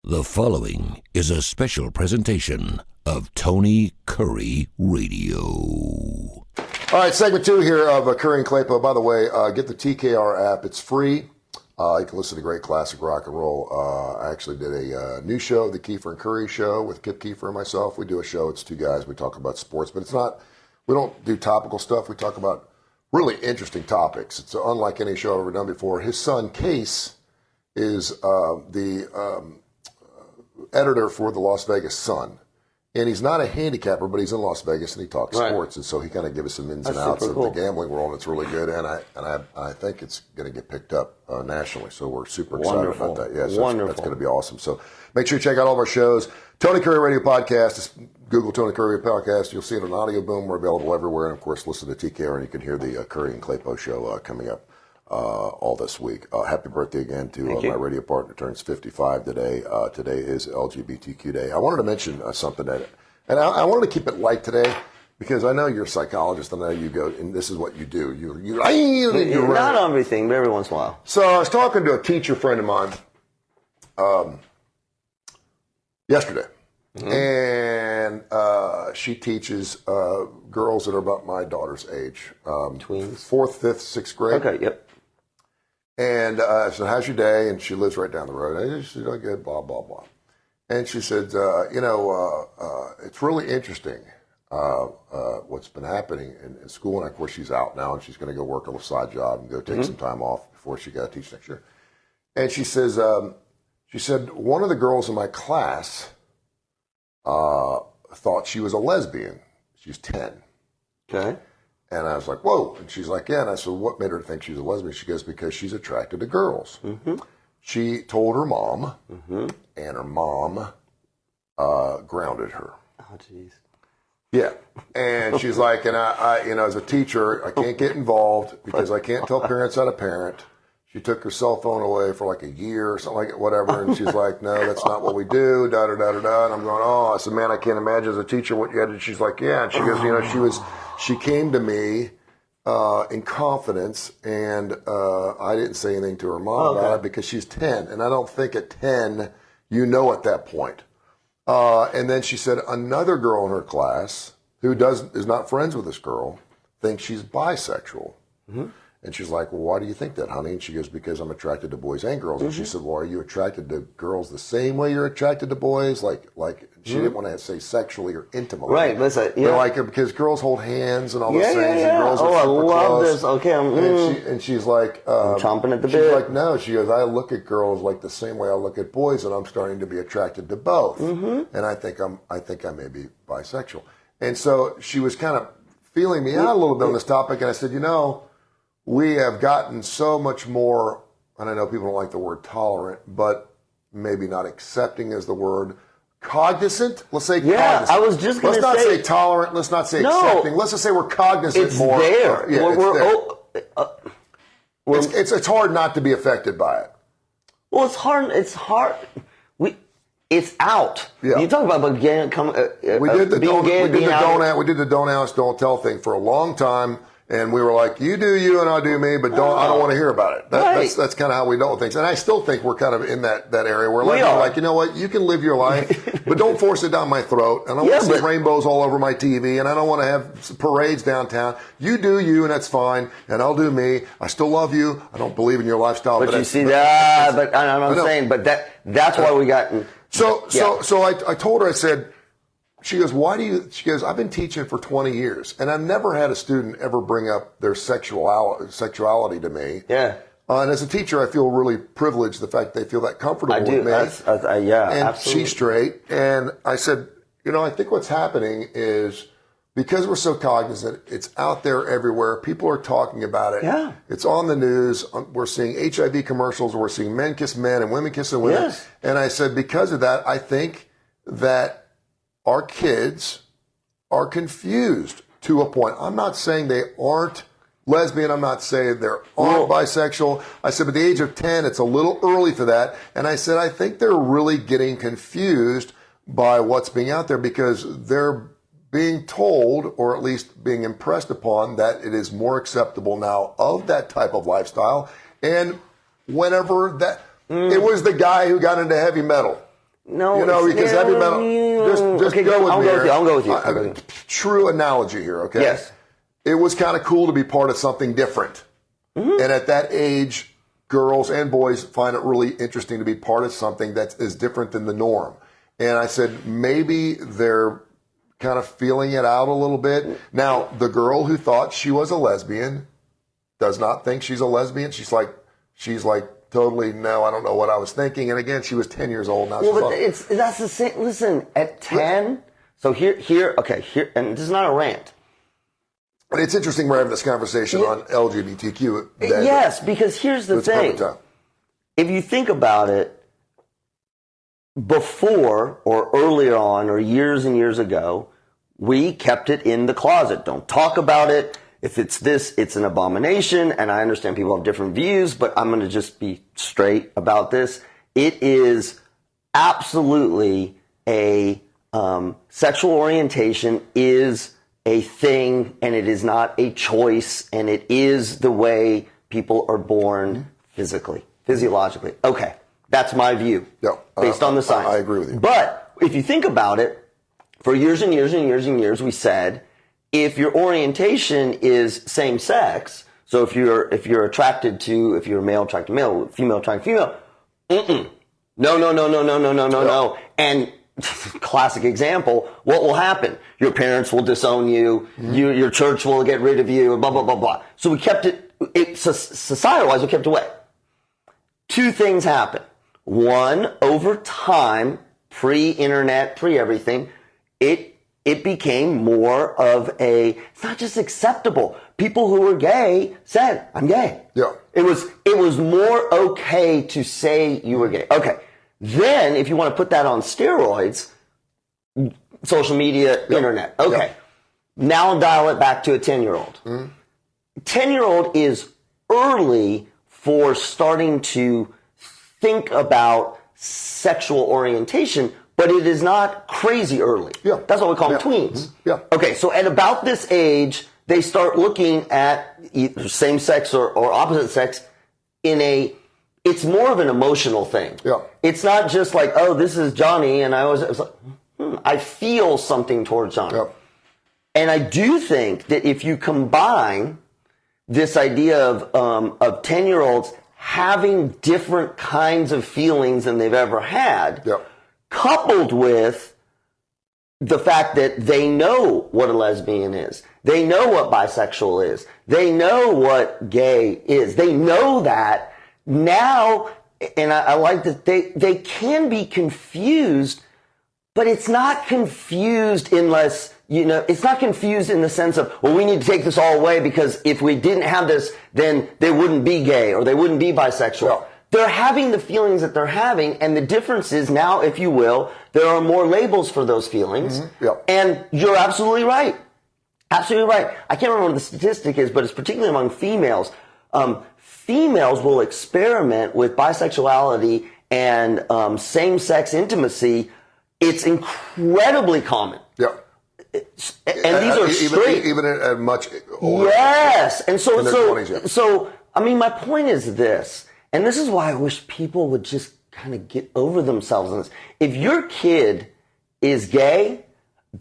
The following is a special presentation of Tony Curry Radio. All right, segment 2 here of Kurre and Klapow. By the way, get the TKR app. It's free. You can listen to great classic rock and roll. I actually did a new show, the Keefer and Curry show with Keefer and myself. We do a show. It's two guys. We talk about sports, but it's not. We don't do topical stuff. We talk about really interesting topics. It's unlike any show I've ever done before. His son, Case, is the editor for the Las Vegas Sun. And he's not a handicapper, but he's in Las Vegas and he talks sports. And so he kind of gives us some ins and outs of the gambling world. It's really good. And I think it's going to get picked up nationally. So we're super excited about that. Yeah, so that's going to be awesome. So make sure you check out all of our shows. Tony Curry Radio Podcast. Just Google Tony Curry Radio Podcast. You'll see it on Audio Boom. We're available everywhere. And of course, listen to TKR and you can hear the Kurre and Klapow show coming up all this week. Happy birthday again to my radio partner, turns 55 today. Today is LGBTQ Day. I wanted to mention something and I wanted to keep it light today because I know you're a psychologist and I know you go, and this is what you do. You're not on everything, but every once in a while. So I was talking to a teacher friend of mine yesterday. Mm-hmm. And she teaches girls that are about my daughter's age. Tweens? 4th, 5th, 6th grade. Okay, yep. And I said, how's your day? And she lives right down the road. And she said, okay, blah, blah, blah. And she said, it's really interesting what's been happening in school. And, of course, she's out now, and she's going to go work a little side job and go take some time off before she got to teach next year. And she says, one of the girls in my class thought she was a lesbian. She's 10. Okay. And I was like, whoa. And she's like, yeah. And I said, what made her think she's a lesbian? She goes, because she's attracted to girls. Mm-hmm. She told her mom, and her mom grounded her. Oh, jeez. Yeah. And she's like, and I, as a teacher, I can't get involved because I can't tell parents how to parent. She took her cell phone away for like a year or something like it, whatever. And she's like, no, that's not what we do, da-da-da-da-da. And I'm going, I said, man, I can't imagine as a teacher what you had to. She's like, yeah. And she goes, she came to me in confidence, and I didn't say anything to her mom about it because she's 10. And I don't think at 10, at that point. And then she said another girl in her class who is not friends with this girl thinks she's bisexual. Mm-hmm. And she's like, well, why do you think that, honey? And she goes, because I'm attracted to boys and girls. And she said, well, are you attracted to girls the same way you're attracted to boys? Like she didn't want to say sexually or intimately. Right, listen, yeah. Because girls hold hands and all those things, and girls are super I love close. this. Okay, and she's like, I'm chomping at the bit. She's like, no. She goes, I look at girls like the same way I look at boys, and I'm starting to be attracted to both. Mm-hmm. And I think I may be bisexual. And so she was kind of feeling me out a little bit on this topic, and I said, we have gotten so much more, and I know people don't like the word tolerant, but maybe not accepting is the word. Cognizant? Let's say cognizant. I was just going to say. Let's not say tolerant. Let's not say accepting. Let's just say we're cognizant more. There. It's hard not to be affected by it. Well, it's hard. It's out. Yeah. You talk about getting we did the don't ask, don't tell thing for a long time. And we were like, you do you and I'll do me, but I don't want to hear about it. That's kind of how we dealt with things. And I still think we're kind of in that area where we're like, you know what, you can live your life, but don't force it down my throat. And I don't want to see rainbows all over my TV, and I don't want to have parades downtown. You do you, and that's fine, and I'll do me. I still love you. I don't believe in your lifestyle. But you see that, but I know what I'm saying, but that's why we got. So I told her, I said, she goes, she goes, I've been teaching for 20 years, and I've never had a student ever bring up their sexuality to me. Yeah. And as a teacher, I feel really privileged, the fact they feel that comfortable with me. And absolutely. She's straight. And I said, I think what's happening is because we're so cognizant, it's out there everywhere. People are talking about it. Yeah. It's on the news. We're seeing HIV commercials. We're seeing men kiss men and women kissing women. Yes. And I said, because of that, I think that our kids are confused to a point. I'm not saying they aren't lesbian. I'm not saying they aren't bisexual. I said, but at the age of 10, it's a little early for that. And I said, I think they're really getting confused by what's being out there because they're being told, or at least being impressed upon, that it is more acceptable now of that type of lifestyle. And whenever that, it was the guy who got into heavy metal. No, you know, because everybody just okay, go with me. I'll go with you. True analogy here, okay? Yes. It was kind of cool to be part of something different. And at that age, girls and boys find it really interesting to be part of something that is different than the norm. And I said, maybe they're kind of feeling it out a little bit. Now, the girl who thought she was a lesbian does not think she's a lesbian. She's like totally, no, I don't know what I was thinking. And again, she was 10 years old. Now well, but that's the same. Listen, at 10, so here, and this is not a rant. But it's interesting we're having this conversation on LGBTQ. Yes, because here's the thing. If you think about it, before or earlier on or years and years ago, we kept it in the closet. Don't talk about it. If it's this, it's an abomination. And I understand people have different views, but I'm going to just be straight about this. It is absolutely a sexual orientation is a thing, and it is not a choice, and it is the way people are born physically, physiologically. Okay, that's my view, based on the science. I agree with you. But if you think about it, for years and years and years and years, we said, if your orientation is same sex, so if you're attracted to, if you're male attracted to male, female attracted to female, no. And classic example, what will happen? Your parents will disown you, your church will get rid of you, blah, blah, blah, blah. So we kept it society-wise, we kept it away. Two things happen. One, over time, pre-internet, pre-everything, it became more of it's not just acceptable. People who were gay said, I'm gay. Yeah. It was more okay to say you were gay. Okay. Then, if you want to put that on steroids, social media, internet. Okay. Now dial it back to a 10-year-old. 10-year-old is early for starting to think about sexual orientation, but it is not crazy early. Yeah. That's what we call them tweens. Yeah. Okay, so at about this age, they start looking at either same sex or opposite sex it's more of an emotional thing. Yeah. It's not just like, oh, this is Johnny, and I was like, I feel something towards Johnny. Yeah. And I do think that if you combine this idea of 10-year-olds having different kinds of feelings than they've ever had, coupled with the fact that they know what a lesbian is, they know what bisexual is, they know what gay is, they know that now, and I like that they can be confused, but it's not confused unless, it's not confused in the sense of, well, we need to take this all away because if we didn't have this, then they wouldn't be gay or they wouldn't be bisexual. Yeah. They're having the feelings that they're having, and the difference is now, if you will, there are more labels for those feelings. And you're absolutely right. Absolutely right. I can't remember what the statistic is, but it's particularly among females. Females will experiment with bisexuality and same-sex intimacy. It's incredibly common. Yeah. And these are straight. Even at much older. Yes. And so, I mean, my point is this, and this is why I wish people would just kind of get over themselves on this. If your kid is gay,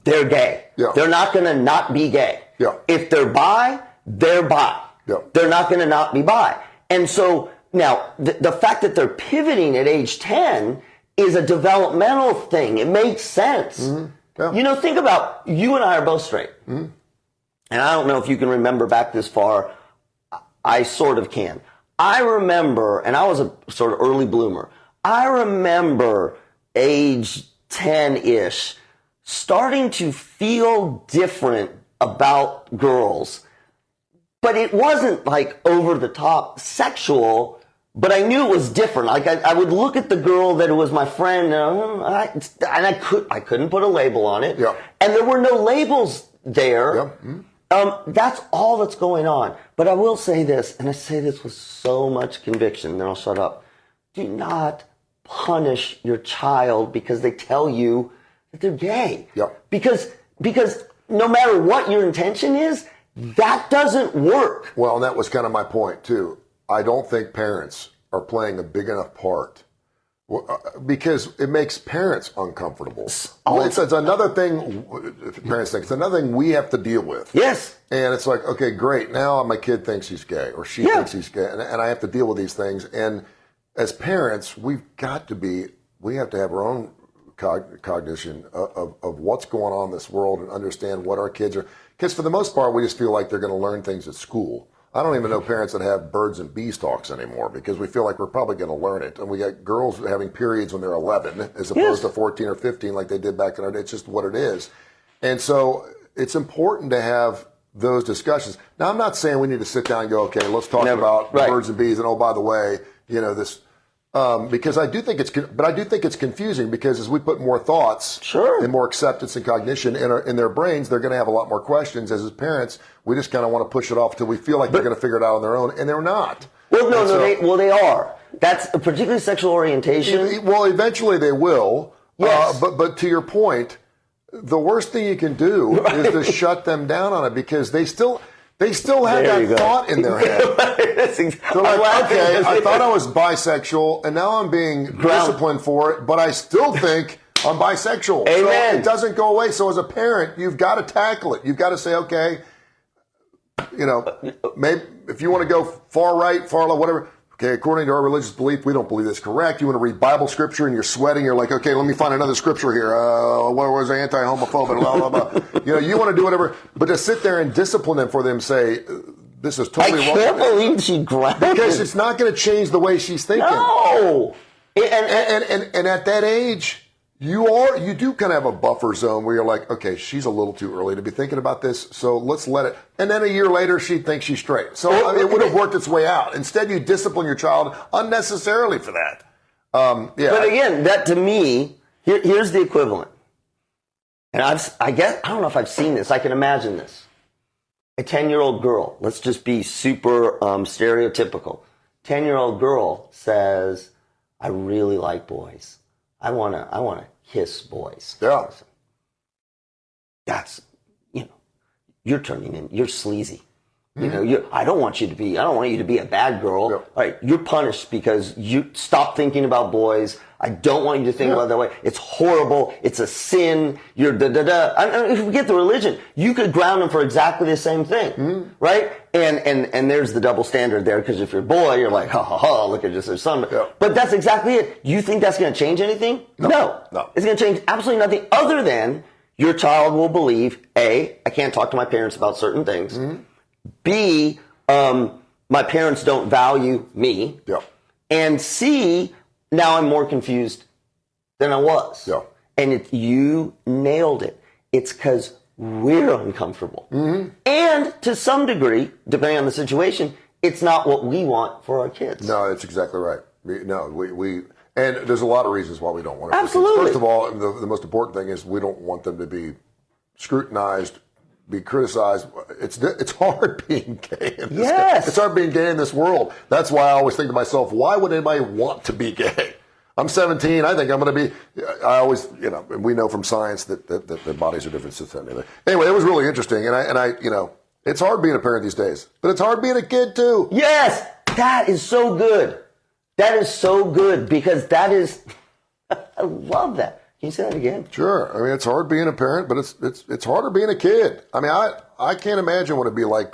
they're gay. Yeah. They're not going to not be gay. Yeah. If they're bi, they're bi. Yeah. They're not going to not be bi. And so now the fact that they're pivoting at age 10 is a developmental thing. It makes sense. Yeah. Think about, you and I are both straight. And I don't know if you can remember back this far. I sort of can. I remember, and I was a sort of early bloomer. I remember age 10-ish starting to feel different about girls. But it wasn't like over the top sexual, but I knew it was different. Like I would look at the girl that was my friend, and I couldn't put a label on it. Yeah. And there were no labels there. Yeah. That's all that's going on. But I will say this, and I say this with so much conviction, then I'll shut up. Do not punish your child because they tell you that they're gay. Yeah. Because no matter what your intention is, that doesn't work. Well, and that was kind of my point, too. I don't think parents are playing a big enough part Because it makes parents uncomfortable. It's another thing, parents think, it's another thing we have to deal with. Yes. And it's like, okay, great. Now my kid thinks he's gay or she thinks he's gay. And I have to deal with these things. And as parents, we have to have our own cognition of what's going on in this world and understand what our kids are. Because for the most part, we just feel like they're going to learn things at school. I don't even know parents that have birds and bees talks anymore because we feel like we're probably going to learn it. And we got girls having periods when they're 11 as opposed to 14 or 15 like they did back in our day. It's just what it is. And so it's important to have those discussions. Now, I'm not saying we need to sit down and go, okay, let's talk about birds and bees. And oh, by the way, this, because I do think it's confusing because as we put more thoughts and more acceptance and cognition in their brains, they're going to have a lot more questions. As parents, we just kind of want to push it off until we feel like they're going to figure it out on their own, and they're not. Well, they are. That's particularly sexual orientation. Well, eventually they will. Yes. But to your point, the worst thing you can do is to shut them down on it because they still have that thought in their head. They're like, okay, I thought I was bisexual, and now I'm being disciplined for it, but I still think I'm bisexual. Amen. So it doesn't go away. So as a parent, you've got to tackle it. You've got to say, okay, maybe if you want to go far right, far left, whatever. Okay, according to our religious belief, we don't believe that's correct. You want to read Bible scripture and you're sweating. You're like, okay, let me find another scripture here. What was anti-homophobic? Blah, blah, blah. You want to do whatever. But to sit there and discipline them for them, say, this is totally wrong. I can't believe she grabbed it. Because it's not going to change the way she's thinking. No. And at that age, you do kind of have a buffer zone where you're like, okay, she's a little too early to be thinking about this, so let's let it. And then a year later, she thinks she's straight. So it would have worked its way out. Instead, you discipline your child unnecessarily for that. But again, that to me, here's the equivalent. And I don't know if I've seen this. I can imagine this. A 10-year-old girl, let's just be super stereotypical. 10-year-old girl says, I really like boys. I want to kiss boys. Yeah. That's, you're turning in, you're sleazy. I don't want you to be a bad girl. Yeah. All right, you're punished because you stop thinking about boys. I don't want you to think about it that way. It's horrible. It's a sin. You're da-da-da. If we get the religion, you could ground them for exactly the same thing, right? And there's the double standard there because if you're a boy, you're like, ha, ha, ha, look at just their son. Yeah. But that's exactly it. You think that's going to change anything? No. It's going to change absolutely nothing other than your child will believe, A, I can't talk to my parents about certain things. B, my parents don't value me. Yeah. And C, now I'm more confused than I was. Yeah. And you nailed it. It's because we're uncomfortable. And to some degree, depending on the situation, it's not what we want for our kids. No, that's exactly right. And there's a lot of reasons why we don't want it. Absolutely. First of all, the most important thing is we don't want them to be scrutinized, be criticized. It's hard being gay. It's hard being gay in this world. That's why I always think to myself, why would anybody want to be gay? I'm 17. I think I'm going to be. I always, we know from science that the bodies are different. Anyway, it was really interesting, and I, it's hard being a parent these days, but it's hard being a kid too. Yes, that is so good. That is so good because that is. I love that. Can you say that again? Sure. I mean, it's hard being a parent, but it's harder being a kid. I mean, I can't imagine what it'd be like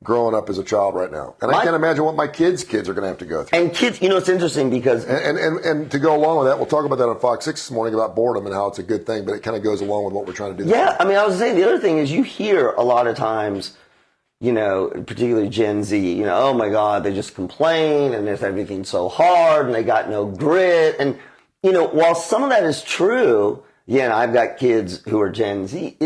growing up as a child right now, and I can't imagine what my kids' kids are going to have to go through. And kids, it's interesting because and to go along with that, we'll talk about that on Fox 6 this morning about boredom and how it's a good thing, but it kind of goes along with what we're trying to do. Yeah, I mean, I was saying the other thing is you hear a lot of times, particularly Gen Z, oh my God, they just complain and there's everything so hard and they got no grit. And, while some of that is true, I've got kids who are Gen Z,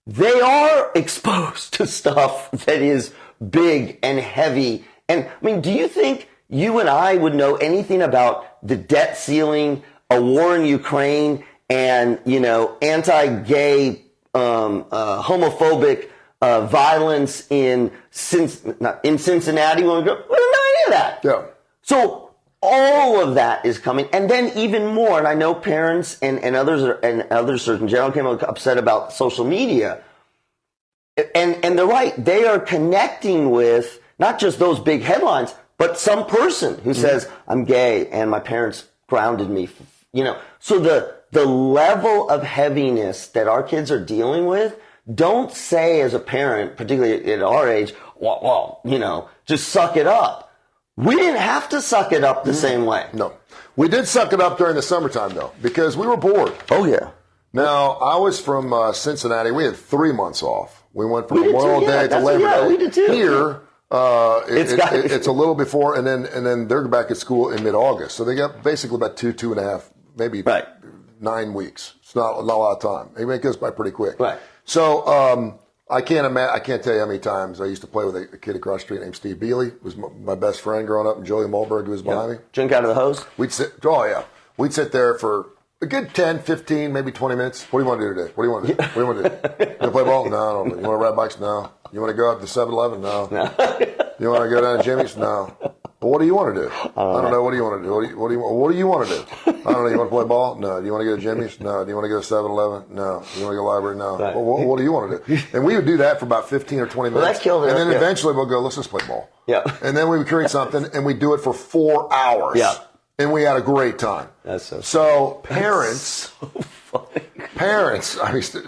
they are exposed to stuff that is big and heavy. And I mean, do you think you and I would know anything about the debt ceiling, a war in Ukraine, and, anti-gay, homophobic, violence in Cincinnati when we go, we don't know any of that. Yeah. So all of that is coming. And then even more, and I know parents and others in general came upset about social media. And they're right. They are connecting with not just those big headlines, but some person who says, I'm gay and my parents grounded me. So the level of heaviness that our kids are dealing with, don't say as a parent, particularly at our age, well, just suck it up. We didn't have to suck it up the same way. No. We did suck it up during the summertime, though, because we were bored. Oh, yeah. Now, I was from Cincinnati. We had 3 months off. We went from Memorial Day to Labor Day. We did too. Here, it's a little before, and then they're back at school in mid-August. So they got basically about 2.5, maybe 9 weeks. It's not a lot of time. It goes by pretty quick. Right. So I can't tell you how many times I used to play with a kid across the street named Steve Bealey, who was my best friend growing up, and Joey Mulberg, who was behind me. Drink out of the hose? We'd sit there for a good 10, 15, maybe 20 minutes. What do you want to do today? What do you want to do? What do you want to do? You want to play ball? No, I don't. You want to ride bikes? No. You want to go up to 7-Eleven? No. You want to go down to Jimmy's? No. But what do you want to do? I don't know. What do you want to do? What do you want to do? I don't know. You want to play ball? No. Do you want to go to Jimmy's? No. Do you want to go to 7-Eleven? No. Do you want to go to the library? No. Right. Well, what do you want to do? And we would do that for about 15 or 20 minutes. That killed it. And then eventually we'll go, let's just play ball. Yeah. And then we would create something, and we'd do it for 4 hours. Yeah. And we had a great time. That's so parents, so funny. Parents,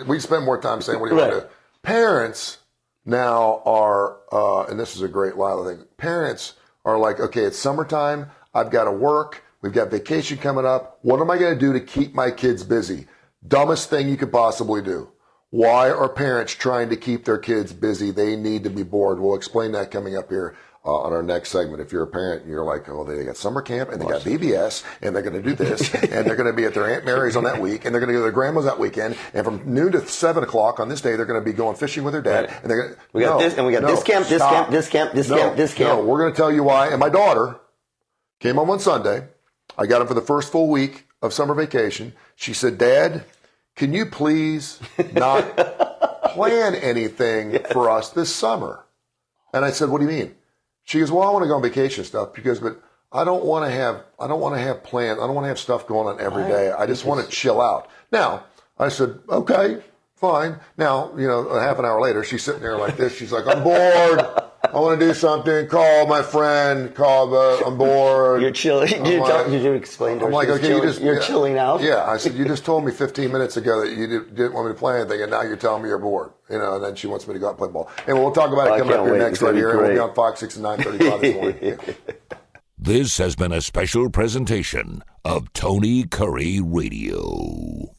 we spend more time saying, what do you want to do? Parents now are, and this is a great line, I think, parents are like, okay, it's summertime, I've got to work, we've got vacation coming up, what am I going to do to keep my kids busy? Dumbest thing you could possibly do. Why are parents trying to keep their kids busy? They need to be bored. We'll explain that coming up here on our next segment. If you're a parent and you're like, oh, they got summer camp and they got VBS and they're going to do this and they're going to be at their Aunt Mary's on that week and they're going to go to their grandma's that weekend and from noon to 7 o'clock on this day they're going to be going fishing with their dad. And they're going to, we got this camp, this camp, this camp, this camp, this camp. No, we're going to tell you why. And my daughter came home on Sunday. I got her for the first full week of summer vacation. She said, Dad, can you please not plan anything for us this summer? And I said, what do you mean? She goes, well, I want to go on vacation stuff because, but I don't want to have plans. I don't want to have stuff going on every day. I just want to chill out. Now, I said, okay, fine. Now, a half an hour later, she's sitting there like this. She's like, I'm bored. I want to do something. Call my friend. I'm bored. You're chilling. Did you explain to her? I'm like, okay, you're chilling out? Yeah. I said, you just told me 15 minutes ago that you didn't want me to play anything, and now you're telling me you're bored. And then she wants me to go out and play ball. And we'll talk about it coming up here next right here. And we'll be on Fox 6 and 9:35 this morning. This has been a special presentation of Tony Curry Radio.